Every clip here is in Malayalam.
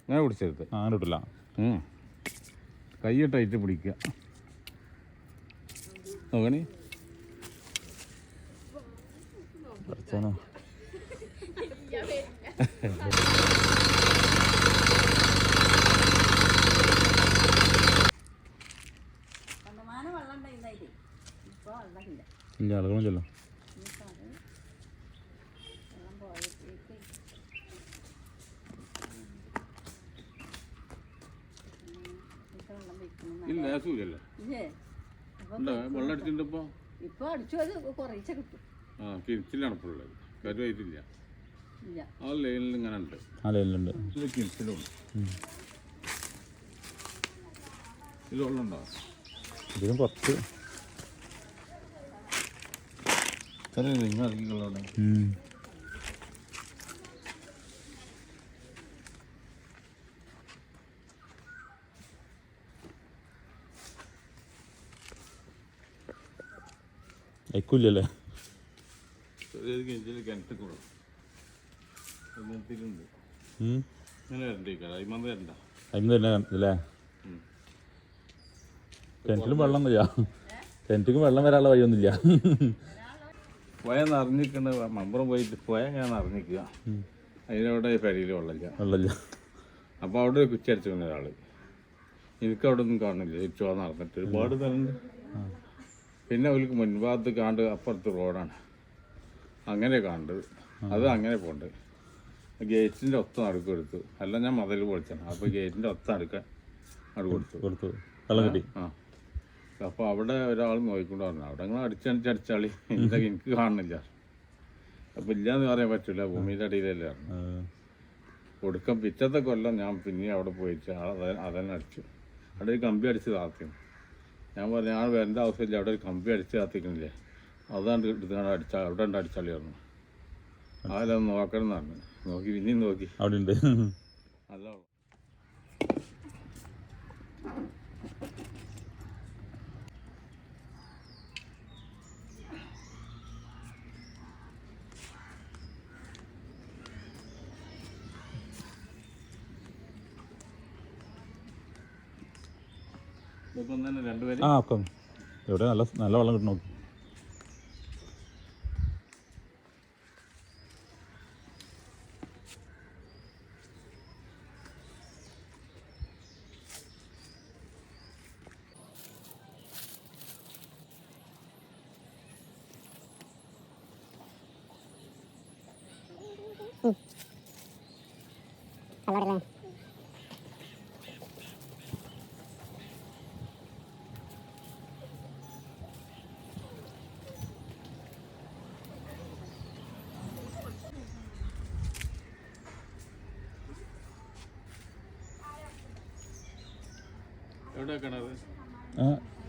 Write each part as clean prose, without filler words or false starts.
അങ്ങനെ പിടിച്ചെടുത്ത് അങ്ങനെ കിട്ടില്ല. കൈ ടൈറ്റ് പിടിക്കുക. നോക്കണേ കുറച്ചാണോ ഇല്ല ആളുകളില്ലല്ലോ. ഇല്ല സൂര്യല്ലേ വെള്ളം അടിച്ചിട്ടുണ്ടപ്പോ ഇപ്പൊ അടിച്ചു അത് കുറേശ്ശെ കിട്ടും. ആ കിരിച്ചിലാണ് ഇപ്പോൾ ഉള്ളത്. കരുവായിട്ടില്ല. ആ ലൈനിൽ ഇങ്ങനെ ഉണ്ട്. ആ ലൈനിലുണ്ട്. കിരിച്ചിലുണ്ട്. ഇതിൽ വെള്ളം ഉണ്ടോ? ഇതിലും കുറച്ച് നിങ്ങൾ ഇറങ്ങിക്കളോടെ. അയക്കൂല്ലേ? കിണറ്റ് കൂടും ഇങ്ങനെ വരണ്ടേക്കാ അയിമന്ന് വരണ്ട. അയിമന്ന് തന്നെ ഇല്ലേ? കിണറ്റിലും വെള്ളം വയ്യ. കിണറ്റിക്കും വെള്ളം വരാനുള്ള വഴിയൊന്നുമില്ല. പോയ നിറഞ്ഞിക്കണ മമ്പുറം പോയിട്ട് പോയാൽ ഞാൻ നിറഞ്ഞിക്കുക. അതിനവിടെ പെരയിൽ വെള്ളമില്ല. അപ്പോൾ അവിടെ ഒരു കുച്ചി അടിച്ചിരുന്ന ഒരാൾ. എനിക്ക് അവിടെ ഒന്നും കാണില്ല. തിരിച്ചു നടന്നിട്ട് ഒരുപാട് തരുന്നുണ്ട്. പിന്നെ അവർക്ക് മുൻഭാഗത്ത് കാണ്ട് അപ്പുറത്ത് റോഡാണ്. അങ്ങനെ കണ്ട് അത് അങ്ങനെ പോണ്ട്. ഗേറ്റിൻ്റെ ഒത്ത നടുക്ക് എടുത്തു. അല്ല ഞാൻ മതിൽ പൊളിച്ചാണ്. അപ്പോൾ ഗേറ്റിൻ്റെ ഒത്ത നടുക്കാൻ അവിടെ കൊടുത്തു. വെള്ളം കിട്ടി. ആ അപ്പോൾ അവിടെ ഒരാൾ നോക്കിക്കൊണ്ട് പറഞ്ഞു അവിടെ നിങ്ങൾ അടിച്ചടിച്ചാളി എന്തൊക്കെ എനിക്ക് കാണുന്നില്ല. അപ്പോൾ ഇല്ലയെന്ന് പറയാൻ പറ്റില്ല. ഭൂമിയുടെ അടിയിലല്ലേ കൊടുക്കാൻ. പിറ്റത്തെ കൊല്ലം ഞാൻ പിന്നെ അവിടെ പോയിട്ട് അതന്നെ അടിച്ചു. അവിടെ ഒരു കമ്പി അടിച്ച് താത്തി. ഞാൻ പറഞ്ഞു ഞാൻ വരേണ്ട ആവശ്യമില്ല. അവിടെ ഒരു കമ്പി അടിച്ച് താത്തിക്കണില്ലേ അതാണ്ട് എടുത്താണ് അടിച്ചാൽ അവിടെ ഉണ്ട് അടിച്ചാളി പറഞ്ഞു. അതിലൊന്ന് നോക്കണം എന്ന് പറഞ്ഞു. നോക്കി പിന്നെയും നോക്കി അവിടെ ഉണ്ട്. നല്ല ആ ഒക്കെ ഇവിടെ നല്ല നല്ല വെള്ളം കിട്ടും. നോക്കി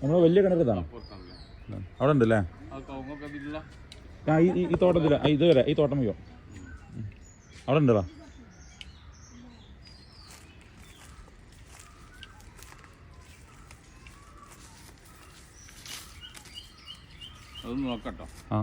നമ്മൾ വലിയ കിണറിതാണ് അവിടെ ഉണ്ടല്ലേ? ആ ഈ തോട്ടത്തില ഇത് വരെ ഈ തോട്ടം വയ്യോ അവിടെ ഉണ്ടോ? അതൊന്ന് നോക്കട്ടോ. ആ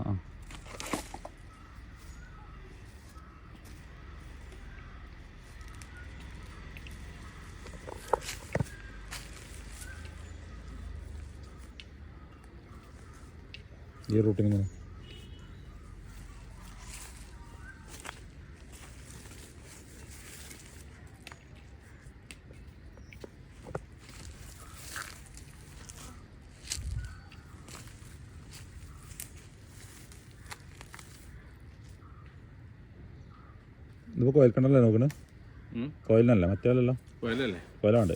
ഈ റൂട്ടിന് ഇതിപ്പോൾ കോയൽക്കണ്ടല്ലേ നോക്കണേ? കോയിലിനല്ല മറ്റേലല്ലോ? കോയിലാണ്ട്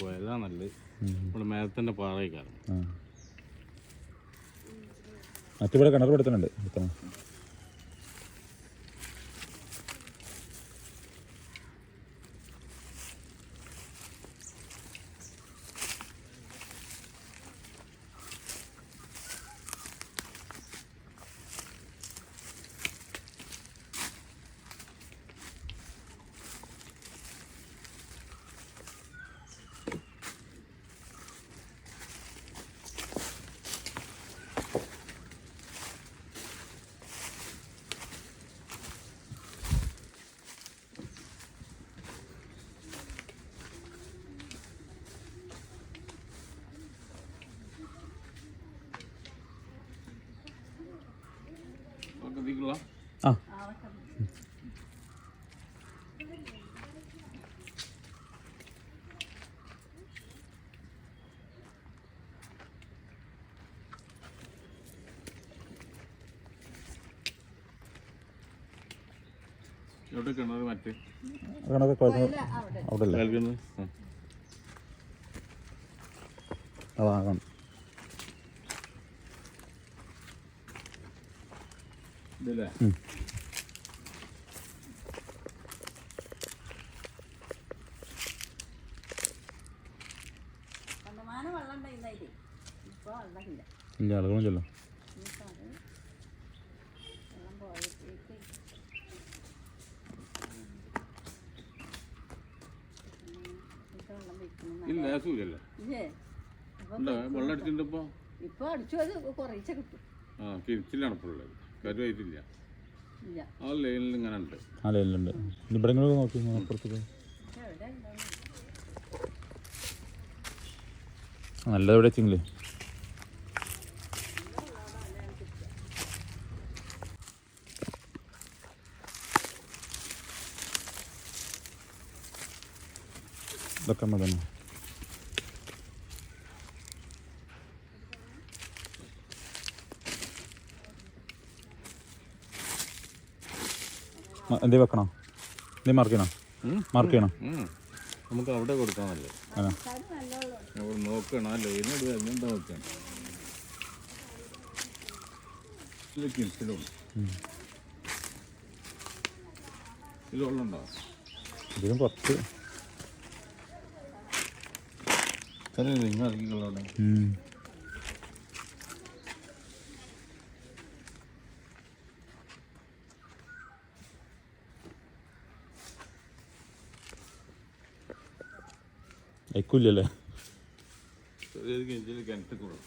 പോയതാ നല്ലത്. ഇവിടെ മേലത്തിൻ്റെ പാറയ്ക്കാണ്. മറ്റിവിടെ കിണർ പെടുത്തുന്നുണ്ട്. എവിടെ കിണർ മറ്റേ കിണറൊക്കെ അവിടെ അവിടെ അല്ലേ കേൾക്കുന്നത് അതാ കാണും. ഇതല്ലേ കണ്ടമാനം വെള്ളം ഉണ്ടായിരുന്നായിട്ട് ഇപ്പൊ വെള്ളമില്ല. ഇല്ല ആളുകളും ചെല്ലോ. ഇനിയിപ്പോ അത് വെള്ളം പോയപ്പോഴേക്ക് വെള്ളം വെക്കണം. ഇല്ല ലേസൂല്ലേ ഇല്ലേ അപ്പൊ ഉണ്ടോ വെള്ളം അടിച്ചിട്ടുണ്ടപ്പോ ഇപ്പൊ അടിച്ചു അത് കുറേശ്ശെ കിട്ടും. ആ കിരിച്ചിലാണ് ഇപ്പോൾ ഉള്ളത് കരുവായിട്ടില്ല ഇല്ല ആ ലൈനിൽ ഇങ്ങനെ ഉണ്ട് ആ ലൈനിലുണ്ട്. ഇവിടെ ഇങ്ങനെ നോക്കി അപ്പുറത്തേക്ക് എവിടെ ഉണ്ടാവും? നല്ലത് എവിടെ വെച്ചെങ്കിലേ ഇതൊക്കെ നമ്മൾ തന്നെ എന്തേ വെക്കണോ? എന്തേ മാർക്ക് ചെയ്യണോ? മാർക്ക് ചെയ്യണോ? നമുക്ക് അവിടെ കൊടുക്കാമല്ലേ അതെ. അവിടെ നോക്കണം ആ ലൈനോട് എന്താ നോക്കണം ഇത് കിണറ്റിലുണ്ട് ഇതിൽ വെള്ളമുണ്ടോ ഇതിലും കുറച്ച് നിങ്ങൾ ഇറങ്ങിക്കളവിടെ അയക്കൂല്ലേ? ചെറിയൊരു കിണറ്റിൽ കിണറ്റ് കൂടും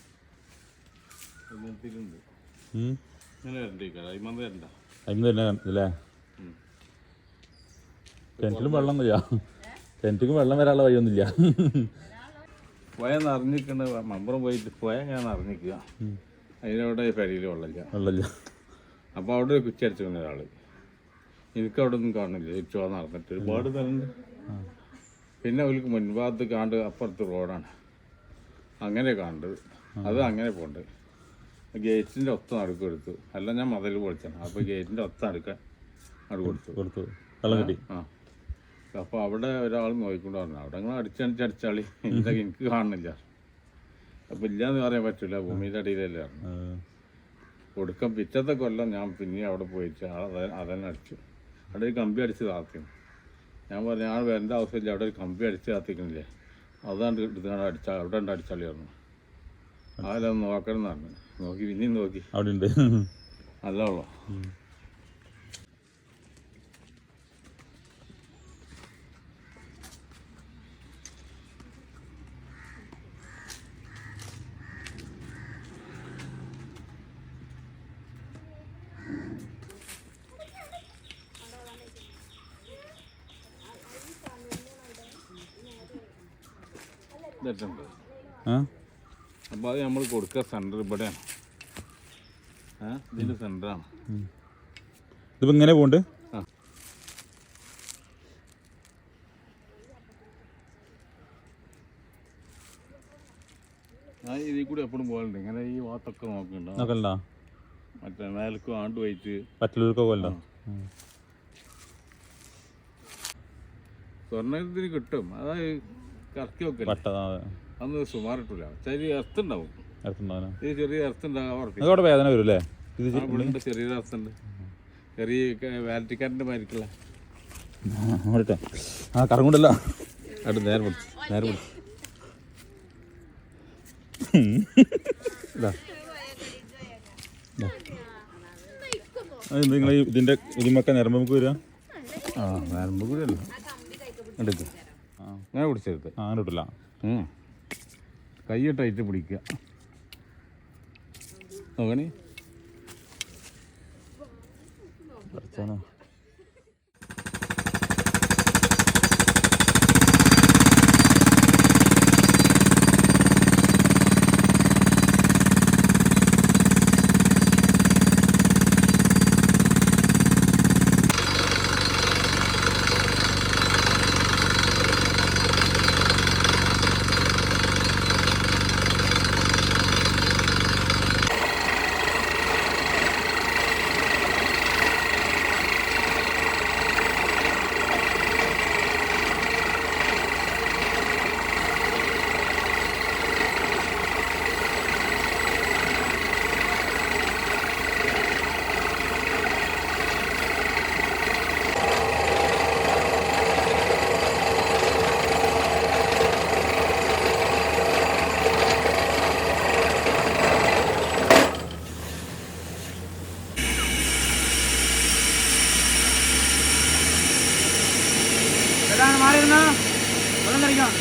കിണറ്റിലുണ്ട് ഇങ്ങനെ വരണ്ടേക്കാരം അയിമന്ന് വരണ്ട അതിന് തന്നെ ഇല്ലേ? കിണറ്റിലും വെള്ളം വയ്യ. കിണറ്റിക്കും വെള്ളം വരാനുള്ള വഴിയൊന്നുമില്ല. പോയ നിറഞ്ഞിക്കണ മമ്പുറം പോയിട്ട് പോയാൽ ഞാൻ നിറഞ്ഞിക്കുക അതിനവിടെ പെരയിൽ വെള്ളമില്ല വെള്ളമില്ല. അപ്പോൾ അവിടെ ഒരു കുറ്റി അടിച്ചിരുന്ന ഒരാൾ എനിക്ക് അവിടെ ഒന്നും കാണില്ല തിരിച്ചു നടന്നിട്ട് ഒരുപാട് സ്ഥലമുണ്ട്. പിന്നെ അവർക്ക് മുൻഭാഗത്ത് കാണ്ട് അപ്പുറത്ത് റോഡാണ് അങ്ങനെ കണ്ട് അത് അങ്ങനെ പോണ്ട് ഗേറ്റിൻ്റെ ഒത്ത നടുക്ക് എടുത്തു അല്ല ഞാൻ മതിൽ പൊളിച്ചാണ് അപ്പോൾ ഗേറ്റിൻ്റെ ഒത്ത നടുക്ക കൊടുത്തു വെള്ളം കിട്ടി. ആ അപ്പോൾ അവിടെ ഒരാൾ നോക്കിക്കൊണ്ട് പറഞ്ഞു അവിടെ നിങ്ങൾ അടിച്ചടിച്ചാളി എന്താ എനിക്ക് കാണുന്നില്ല അപ്പോൾ ഇല്ലയെന്ന് പറയാൻ പറ്റില്ല ഭൂമിയുടെ അടിയിലല്ലേ കൊടുക്കാൻ പിറ്റത്തെ കൊല്ലം ഞാൻ പിന്നെ അവിടെ പോയിട്ട് അതന്നെ അടിച്ചു അവിടെ ഒരു കമ്പി അടിച്ച് താത്തി ഞാൻ പറഞ്ഞു ഞാൻ വരേണ്ട ആവശ്യമില്ല അവിടെ ഒരു കമ്പി അടിച്ച് താത്തിക്കണില്ലേ അതാണ്ട് എടുത്താണ് അടിച്ചാൽ അവിടെ ഉണ്ട് അടിച്ചാളി പറഞ്ഞു അതിലൊന്ന് നോക്കണം എന്ന് പറഞ്ഞു നോക്കി പിന്നെയും നോക്കി അവിടെ ഉണ്ട് നല്ല ഉള്ളു ഇതുണ്ട് അപ്പോൾ അത് നമ്മൾ കൊടുക്കുക സെൻറ്റർ ഇവിടെയാണ് ഇതിൻ്റെ സെൻറ്ററാണ് ഇതിപ്പോൾ ഇങ്ങനെ പോണ്ട്. ആ ഞാൻ ഇതിൽ കൂടി എപ്പോഴും പോകലുണ്ട് ഇങ്ങനെ ഈ ഭാഗത്തൊക്കെ നോക്കണ്ടോ മറ്റേ മേലക്കും ആണ്ട് പോയിട്ട് പറ്റലൂർക്കൊക്കെ പോകല്ലോ. സ്വർണ്ണത്തിന് കിട്ടും അതായത് കറക്കി വെക്കല്ലേ അന്ന് സുമാറിട്ടില്ല ചെറിയ എർത്തുണ്ടാവും ഇത് ചെറിയ എർത്തുണ്ടാവും അതോടെ വേദന വരും അല്ലേ? ഇത് ചെറിയൊരു എർത്തുണ്ട് ചെറിയ വാലറ്റിക്കാരൻ്റെ മാരിക്കുള്ള ആ കറങ്ങുണ്ടല്ലോ. അവിടെ നേരെ പിടിച്ചു നിങ്ങൾ ഇതിൻ്റെ ഇതിമൊക്കെ നിരമ്പ് നമുക്ക് വരിക. ആ നേരമ്പ് കൂടി അല്ല എടുക്ക് അങ്ങനെ പിടിച്ചെടുത്ത് അങ്ങനെ കിട്ടില്ല. കൈ ടൈറ്റ് പിടിക്കുക നോക്കണേ വരുന്ന വെള്ളം കഴിക്കാം